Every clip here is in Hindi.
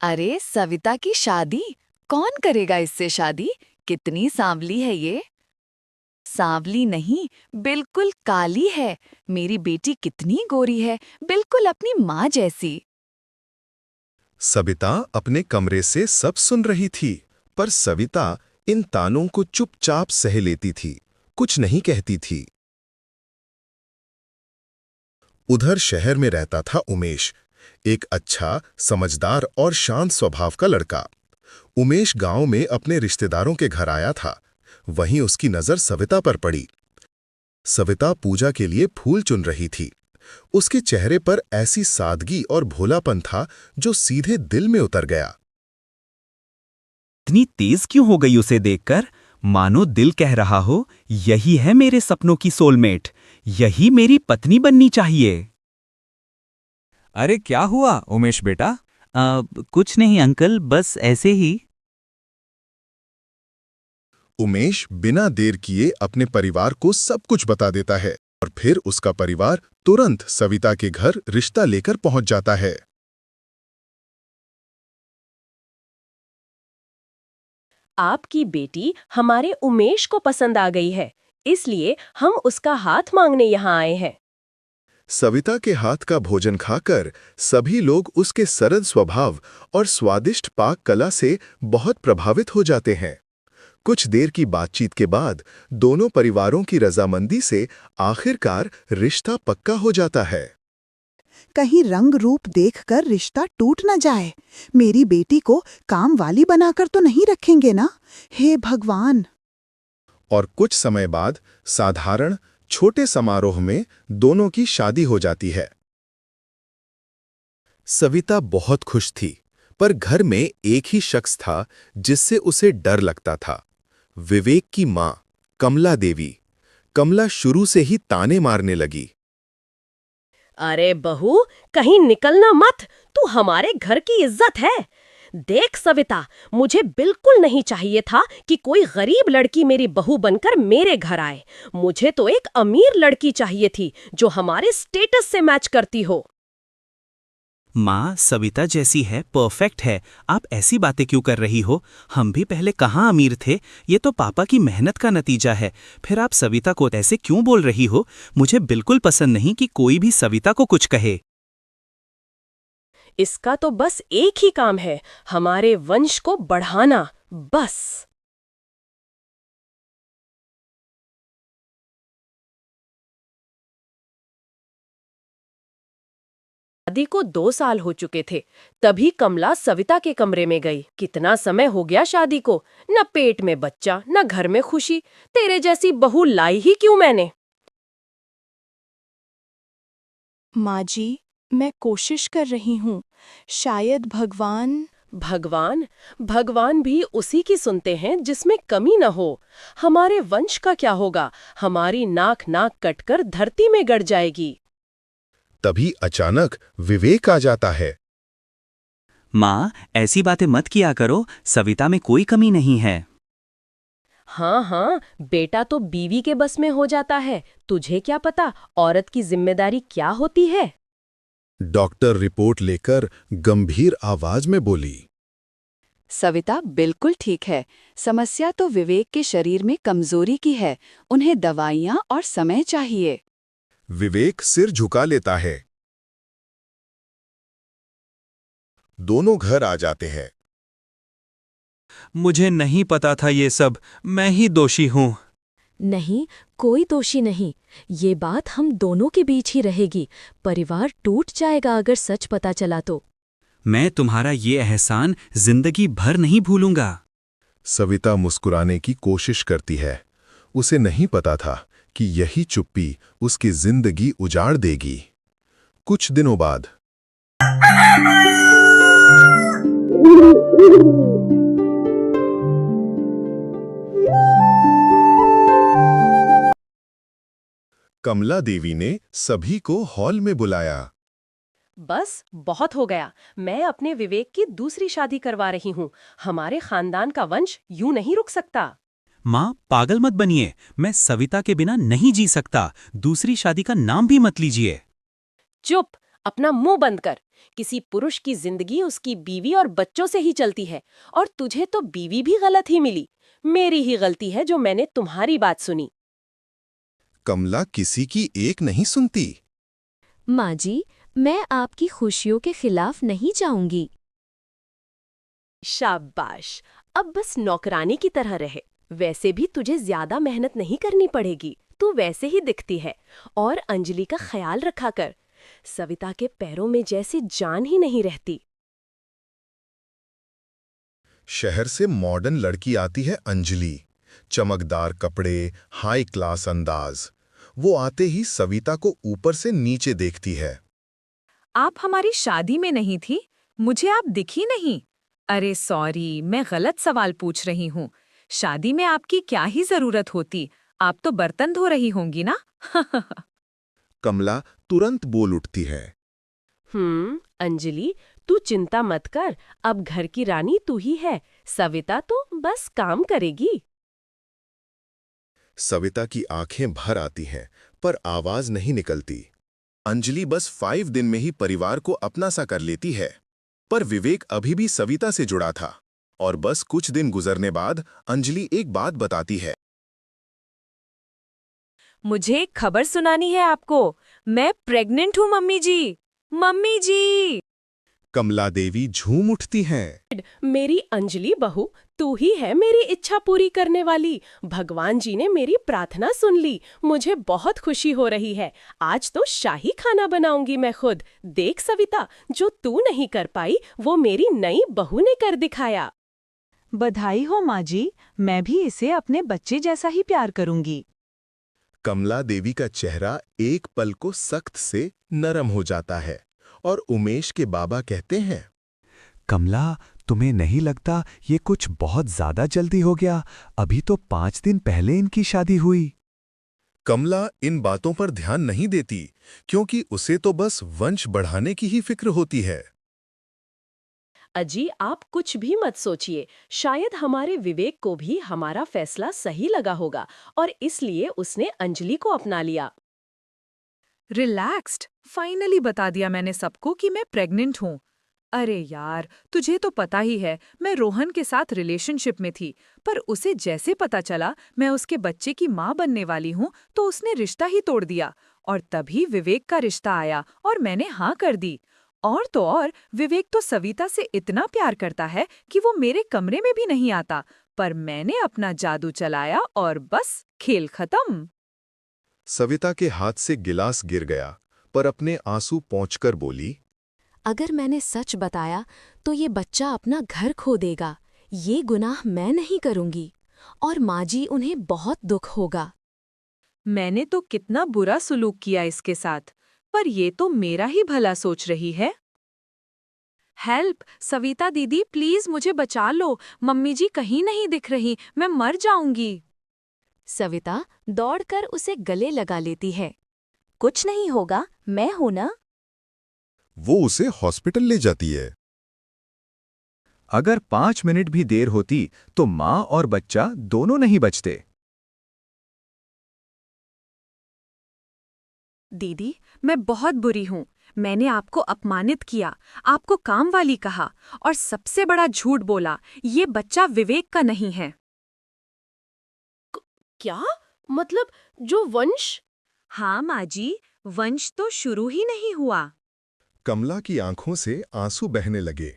अरे सविता की शादी? कौन करेगा इससे शादी? कितनी सांवली है ये। सांवली नहीं, बिल्कुल काली है। मेरी बेटी कितनी गोरी है, बिल्कुल अपनी माँ जैसी। सविता अपने कमरे से सब सुन रही थी, पर सविता इन तानों को चुपचाप सह लेती थी, कुछ नहीं कहती थी। उधर शहर में रहता था उमेश, एक अच्छा, समझदार और शांत स्वभाव का लड़का। उमेश गांव में अपने रिश्तेदारों के घर आया था। वहीं उसकी नजर सविता पर पड़ी। सविता पूजा के लिए फूल चुन रही थी। उसके चेहरे पर ऐसी सादगी और भोलापन था जो सीधे दिल में उतर गया। इतनी तेज क्यों हो गई उसे देखकर? मानो दिल कह रहा हो, यही है मेरे सपनों की सोलमेट, यही मेरी पत्नी बननी चाहिए। अरे क्या हुआ उमेश बेटा? कुछ नहीं अंकल, बस ऐसे ही। उमेश बिना देर किए अपने परिवार को सब कुछ बता देता है और फिर उसका परिवार तुरंत सविता के घर रिश्ता लेकर पहुंच जाता है। आपकी बेटी हमारे उमेश को पसंद आ गई है, इसलिए हम उसका हाथ मांगने यहाँ आए हैं। सविता के हाथ का भोजन खाकर सभी लोग उसके सरल स्वभाव और स्वादिष्ट पाक कला से बहुत प्रभावित हो जाते हैं। कुछ देर की बातचीत के बाद दोनों परिवारों की रजामंदी से आखिरकार रिश्ता पक्का हो जाता है। कहीं रंग रूप देखकर रिश्ता टूट न जाए। मेरी बेटी को काम वाली बनाकर तो नहीं रखेंगे ना? हे भगवान! और कुछ समय बाद साधारण छोटे समारोह में दोनों की शादी हो जाती है। सविता बहुत खुश थी, पर घर में एक ही शख्स था जिससे उसे डर लगता था। विवेक की मां, कमला देवी। कमला शुरू से ही ताने मारने लगी। अरे बहू, कहीं निकलना मत, तू हमारे घर की इज्जत है। देख सविता, मुझे बिल्कुल नहीं चाहिए था कि कोई गरीब लड़की मेरी बहू बनकर मेरे घर आए। मुझे तो एक अमीर लड़की चाहिए थी जो हमारे स्टेटस से मैच करती हो। माँ सविता जैसी है, परफेक्ट है। आप ऐसी बातें क्यों कर रही हो? हम भी पहले कहाँ अमीर थे? ये तो पापा की मेहनत का नतीजा है। फिर आप सविता को ऐसे क्यों बोल रही हो? मुझे बिल्कुल पसंद नहीं कि कोई भी सविता को कुछ कहे। इसका तो बस एक ही काम है, हमारे वंश को बढ़ाना, बस। शादी को 2 साल हो चुके थे, तभी कमला सविता के कमरे में गई। कितना समय हो गया शादी को, न पेट में बच्चा, न घर में खुशी। तेरे जैसी बहू लाई ही क्यों मैंने? माँ जी, मैं कोशिश कर रही हूँ। शायद भगवान। भगवान भी उसी की सुनते हैं जिसमें कमी न हो। हमारे वंश का क्या होगा? हमारी नाक कटकर धरती में गड़ जाएगी। तभी अचानक विवेक आ जाता है। माँ ऐसी बातें मत किया करो, सविता में कोई कमी नहीं है। हाँ, बेटा तो बीवी के बस में हो जाता है। तुझे क्या पता औरत की जिम्मेदारी क्या होती है? डॉक्टर रिपोर्ट लेकर गंभीर आवाज में बोली। सविता बिल्कुल ठीक है। समस्या तो विवेक के शरीर में कमजोरी की है। उन्हें दवाइयाँ और समय चाहिए। विवेक सिर झुका लेता है। दोनों घर आ जाते हैं। मुझे नहीं पता था ये सब, मैं ही दोषी हूँ। नहीं, कोई दोषी नहीं। ये बात हम दोनों के बीच ही रहेगी। परिवार टूट जाएगा अगर सच पता चला तो। मैं तुम्हारा ये एहसान जिंदगी भर नहीं भूलूंगा। सविता मुस्कुराने की कोशिश करती है। उसे नहीं पता था कि यही चुप्पी उसकी जिंदगी उजाड़ देगी। कुछ दिनों बाद कमला देवी ने सभी को हॉल में बुलाया। बस बहुत हो गया। मैं अपने विवेक की दूसरी शादी करवा रही हूँ। हमारे खानदान का वंश यूं नहीं रुक सकता। माँ पागल मत बनिए, मैं सविता के बिना नहीं जी सकता। दूसरी शादी का नाम भी मत लीजिए। चुप, अपना मुंह बंद कर। किसी पुरुष की जिंदगी उसकी बीवी और बच्चों से ही चलती है, और तुझे तो बीवी भी गलत ही मिली। मेरी ही गलती है जो मैंने तुम्हारी बात सुनी। कमला किसी की एक नहीं सुनती। माँ जी, मैं आपकी खुशियों के खिलाफ नहीं जाऊंगी। शाबाश, अब बस नौकरानी की तरह रहे। वैसे भी तुझे ज्यादा मेहनत नहीं करनी पड़ेगी, तू वैसे ही दिखती है। और अंजलि का ख्याल रखा कर। सविता के पैरों में जैसे जान ही नहीं रहती। शहर से मॉडर्न लड़की आती है अंजलि। चमकदार कपड़े, हाई क्लास अंदाज। वो आते ही सविता को ऊपर से नीचे देखती है। आप हमारी शादी में नहीं थी? मुझे आप दिखी नहीं। अरे सॉरी, मैं गलत सवाल पूछ रही हूँ। शादी में आपकी क्या ही जरूरत होती? आप तो बर्तन धो रही होंगी ना? कमला तुरंत बोल उठती है। अंजलि, तू चिंता मत कर। अब घर की रानी तू ही है। सविता तो बस काम करेगी। सविता की आंखें भर आती हैं, पर आवाज नहीं निकलती। अंजलि बस 5 दिन में ही परिवार को अपना सा कर लेती है। पर विवेक अभी भी सविता से जुड़ा था, और बस कुछ दिन गुजरने बाद अंजलि एक बात बताती है। मुझे एक खबर सुनानी है आपको। मैं प्रेग्नेंट हूँ मम्मी जी। मम्मी जी! कमला देवी झूम उठती हैं। मेरी अंजलि बहू, तू ही है मेरी इच्छा पूरी करने वाली। भगवान जी ने मेरी प्रार्थना सुन ली। मुझे बहुत खुशी हो रही है। आज तो शाही खाना बनाऊंगी मैं खुद। देख सविता, जो तू नहीं कर पाई वो मेरी नई बहू ने कर दिखाया। बधाई हो माँ जी, मैं भी इसे अपने बच्चे जैसा ही प्यार करूंगी। कमला देवी का चेहरा एक पल को सख्त से नरम हो जाता है, और उमेश के बाबा कहते हैं, कमला, तुम्हें नहीं लगता ये कुछ बहुत ज्यादा जल्दी हो गया? अभी तो 5 दिन पहले इनकी शादी हुई। कमला इन बातों पर ध्यान नहीं देती, क्योंकि उसे तो बस वंश बढ़ाने की ही फिक्र होती है। अजी, आप कुछ भी मत सोचिए। शायद हमारे विवेक को भी हमारा फैसला सही लगा होगा, और इसलिए उसने अंजलि को अपना लिया। रिलैक्स्ड, फाइनली बता दिया मैंने सबको कि मैं प्रेग्नेंट हूँ। अरे यार, तुझे तो पता ही है मैं रोहन के साथ रिलेशनशिप में थी, पर उसे जैसे पता चला मैं उसके बच्चे की माँ बनने वाली हूँ तो उसने रिश्ता ही तोड़ दिया। और तभी विवेक का रिश्ता आया और मैंने हाँ कर दी। और तो और, विवेक तो सविता से इतना प्यार करता है कि वो मेरे कमरे में भी नहीं आता, पर मैंने अपना जादू चलाया और बस खेल खत्म। सविता के हाथ से गिलास गिर गया, पर अपने आंसू पोंछकर बोली, अगर मैंने सच बताया तो ये बच्चा अपना घर खो देगा। ये गुनाह मैं नहीं करूंगी, और माँ जी उन्हें बहुत दुख होगा। मैंने तो कितना बुरा सुलूक किया इसके साथ, पर ये तो मेरा ही भला सोच रही है। हेल्प! सविता दीदी, प्लीज मुझे बचा लो। मम्मी जी कहीं नहीं दिख रही, मैं मर जाऊंगी। सविता दौड़कर उसे गले लगा लेती है। कुछ नहीं होगा, मैं हूं ना। वो उसे हॉस्पिटल ले जाती है। अगर 5 मिनट भी देर होती तो माँ और बच्चा दोनों नहीं बचते। दीदी, मैं बहुत बुरी हूँ। मैंने आपको अपमानित किया, आपको काम वाली कहा, और सबसे बड़ा झूठ बोला। ये बच्चा विवेक का नहीं है। क्या मतलब, जो वंश? हाँ माँ जी, वंश तो शुरू ही नहीं हुआ। कमला की आंखों से आंसू बहने लगे।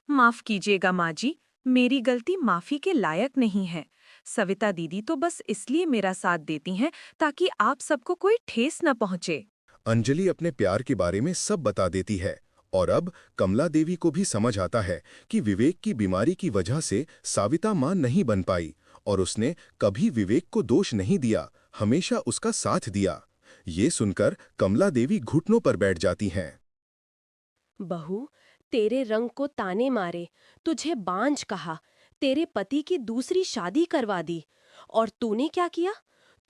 माफ कीजिएगा माँ जी, मेरी गलती माफी के लायक नहीं है। सविता दीदी तो बस इसलिए मेरा साथ देती हैं ताकि आप सबको कोई ठेस न पहुंचे। अंजलि अपने प्यार के बारे में सब बता देती है, और अब कमला देवी को भी समझ आता है कि विवेक की बीमारी की वजह से सविता मां नहीं बन पाई, और उसने कभी विवेक को दोष नहीं दिया, हमेशा उसका साथ दिया। ये सुनकर कमला देवी घुटनों पर बैठ जाती हैं। बहू, तेरे रंग को ताने मारे, तुझे बांझ कहा, तेरे पति की दूसरी शादी करवा दी, और तूने क्या किया?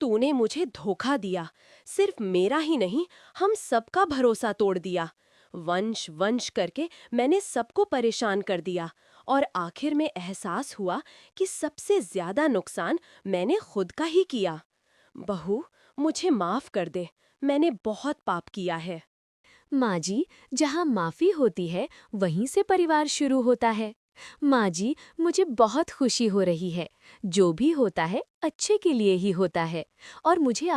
तूने मुझे धोखा दिया। सिर्फ मेरा ही नहीं, हम सबका भरोसा तोड़ दिया। वंश वंश करके मैंने सबको परेशान कर दिया, और आखिर में एहसास हुआ कि सबसे ज्यादा नुकसान मैंने खुद का ही किया। बहू, मुझे माफ कर दे, मैंने बहुत पाप किया है। माँ जी, जहाँ माफ़ी होती है वहीं से परिवार शुरू होता है। माँ जी, मुझे बहुत खुशी हो रही है। जो भी होता है अच्छे के लिए ही होता है। और मुझे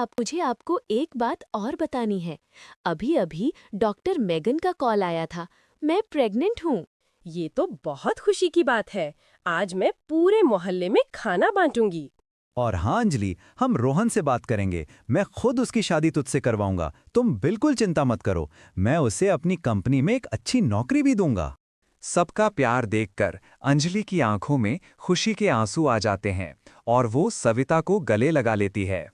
आपको एक बात और बतानी है। अभी-अभी डॉक्टर मेगन का कॉल आया था। मैं प्रेग्नेंट हूँ। ये तो बहुत खुशी की बात है। आज मैं पूरे मोहल्ले में खाना बांटूंगी। और हाँ अंजलि, हम रोहन से बात करेंगे। मैं खुद उसकी शादी तुझसे करवाऊंगा। तुम बिल्कुल चिंता मत करो। मैं उसे अपनी कंपनी में एक अच्छी नौकरी भी दूंगा। सबका प्यार देखकर अंजलि की आंखों में खुशी के आंसू आ जाते हैं और वो सविता को गले लगा लेती है।